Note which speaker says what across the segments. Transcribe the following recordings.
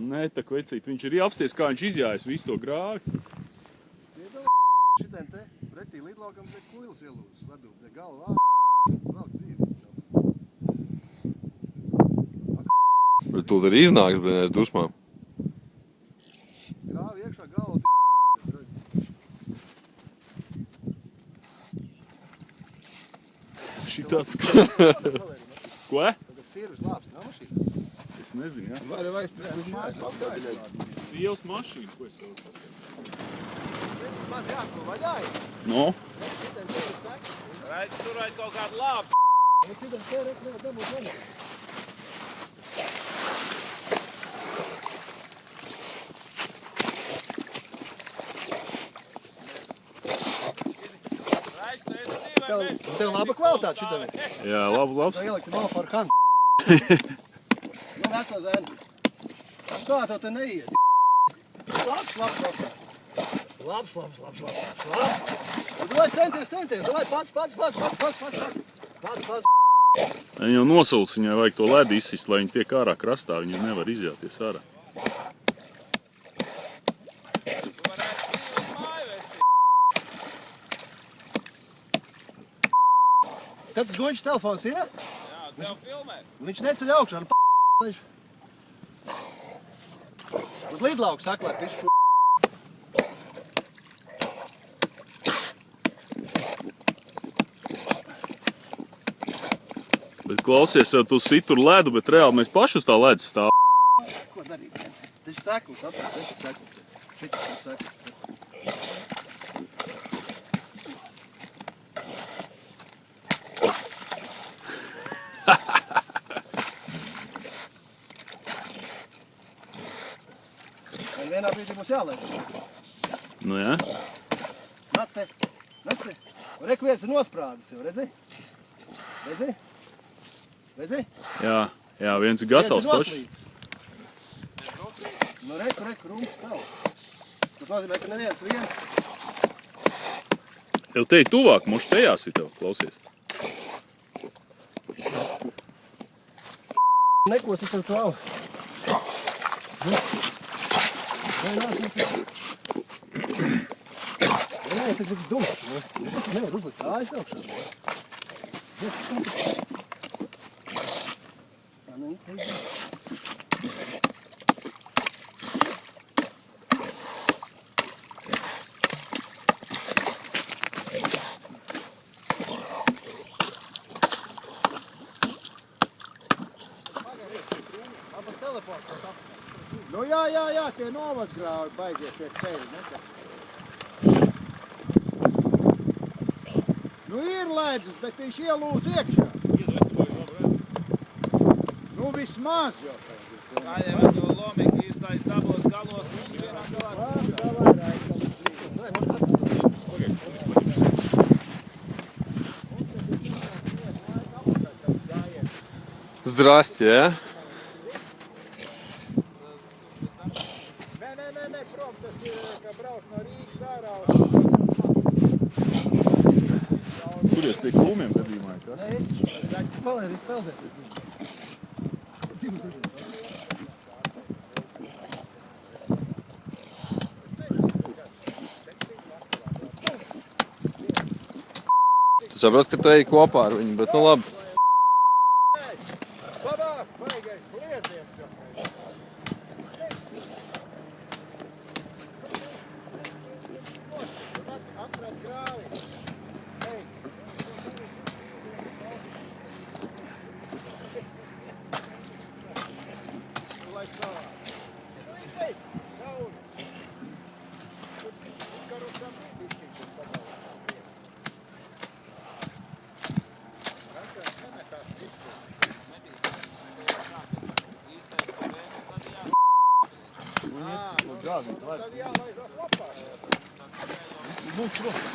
Speaker 1: Nē, tak vecīt, viņš ir apsties, kā viņš izjājas visu to grāvi.
Speaker 2: Šitien te pretī lidlaukam te kuilis ielūzis, ledū, te galvā vēl dzīvi.
Speaker 3: Bet tu arī iznāks, bet es dusmām.
Speaker 2: Grāvi iekšā galva
Speaker 1: Šitāds kā... Ko?
Speaker 2: Tad sirvis lāps, nav mašīna?
Speaker 1: Es nezinu, jā.
Speaker 3: Vai vajag uz mājas papkārt?
Speaker 1: Sievas mašīna, ko es tev pateicu?
Speaker 2: Viens maz jāko vaļāja.
Speaker 1: No?
Speaker 2: Šitien te ir saka.
Speaker 4: Redz, tur vajag kaut kādu labu.
Speaker 2: Šitien te ir dabūt vaļā. Tev laba kvalitāte šitien.
Speaker 1: Jā, labs.
Speaker 2: Tu ieliksim vēl par handu. Nu, veco zēnu. Kā tev te neiet? Labs. Labs. Davai centies. Davai pats.
Speaker 1: Viņa jau nosulc, viņai vajag to ledu izsist, lai viņa tiek ārā krastā, viņa nevar izjāties ārā.
Speaker 2: Kad tas goņš telefons ir?
Speaker 4: Jā, tev filmē.
Speaker 2: Viņš neceļ augšā. Uz lidlauku saklēt visu šo.
Speaker 1: Bet klausies, jau tu sit tur ledu, bet reāli mēs paši uz tā ledus stāv.
Speaker 2: Ko darīt? Taču seklis, atrast, tas ir seklis. Šitas ir seklis. Vienā brīdī mums jālēd.
Speaker 1: Nu jā?
Speaker 2: Nāc te. Reku viens ir nosprādis jau, redzi?
Speaker 1: Jā, viens ir gatavs
Speaker 2: Viens ir
Speaker 1: taču.
Speaker 2: noslīdis. Nu reku, rums kaut. Tas nozīmē, ka neviens viens.
Speaker 1: Jau te ir tuvāk, muši tajās ir tev, klausies.
Speaker 2: Nekos es tev klau. Vai nāc, es tik dumšs, ne? Es nevaru uzlikt kājas augšā. Nu jā, tie novadgrāvi baigie tie ceļi, ne? Nu ir ledus, bet viņš ielūz iekšā. Nu vismaz jau.
Speaker 4: Kādiem ar to lomīgi īstais dabos galos un vienā galā.
Speaker 3: Здрасте, а?
Speaker 2: Nē, prom, tas ir, ka brauc no Rīgas ārā.
Speaker 1: Turies pie krūmiem gadījumā, kā?
Speaker 2: Nē, es taču paliek peldēt.
Speaker 3: Tu saproti, ka tu ej kopā ar viņu, bet nu labi.
Speaker 2: Labāk, baigais, lieties. Atrat grāvi. Hei. Lai savā. Hei, sauni. Karušam bišķiņš pagalā. Tad jālaižās lapā. Mums rokas.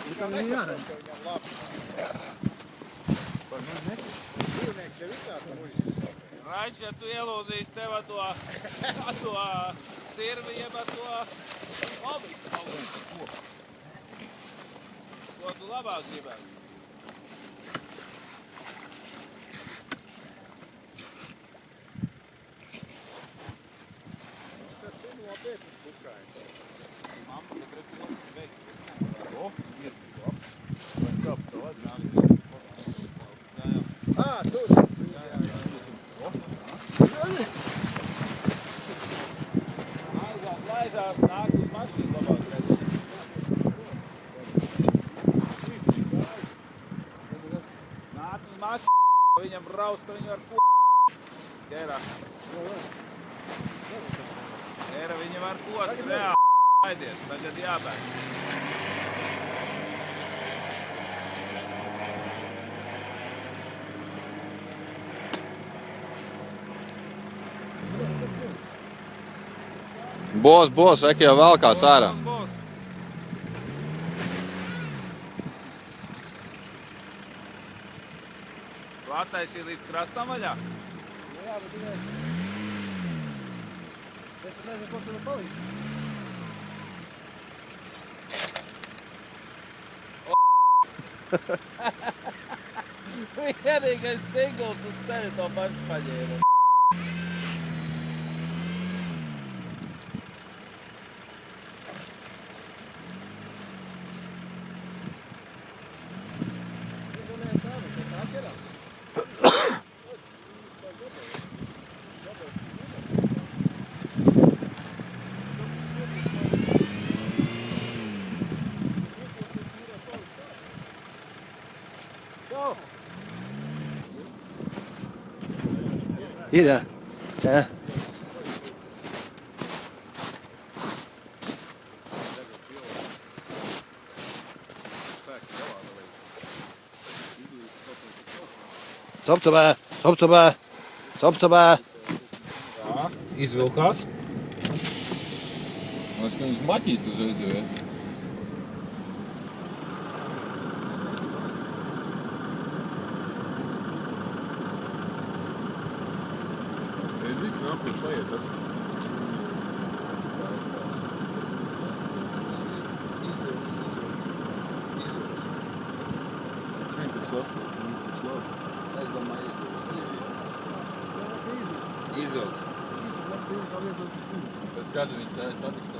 Speaker 2: Tikai viņi jāredz. Dzīvnieks jau visā tā muļķis.
Speaker 4: Raidž, ja tu ielūzīs tev ar to sirvi, jeb ar to obiku. Ko tu labāk gribētu? Laizās, nāk uz mašīnu labāk. Nāc uz mašīnu, viņam brausta, viņu var Kēra. Kēra, viņa var kost, reāli. Aidies, tagad jābēg.
Speaker 3: Bos, reki jau velkās ārā.
Speaker 4: Būs. Tu attaisīji līdz krastam vaļā?
Speaker 2: Jā, bet tikai... Es nezinu, ko tur palīdz.
Speaker 4: Vienīgais cingls uz ceļa to pašu paņēma.
Speaker 2: Ir, jā. Jā. Sopcabē!
Speaker 4: Jā, izvilkās.
Speaker 3: Es ka viņus maķīt uzreiz jau, ja?
Speaker 4: Es domāju, izvilks.
Speaker 3: Pēc kāda viņš satiks to?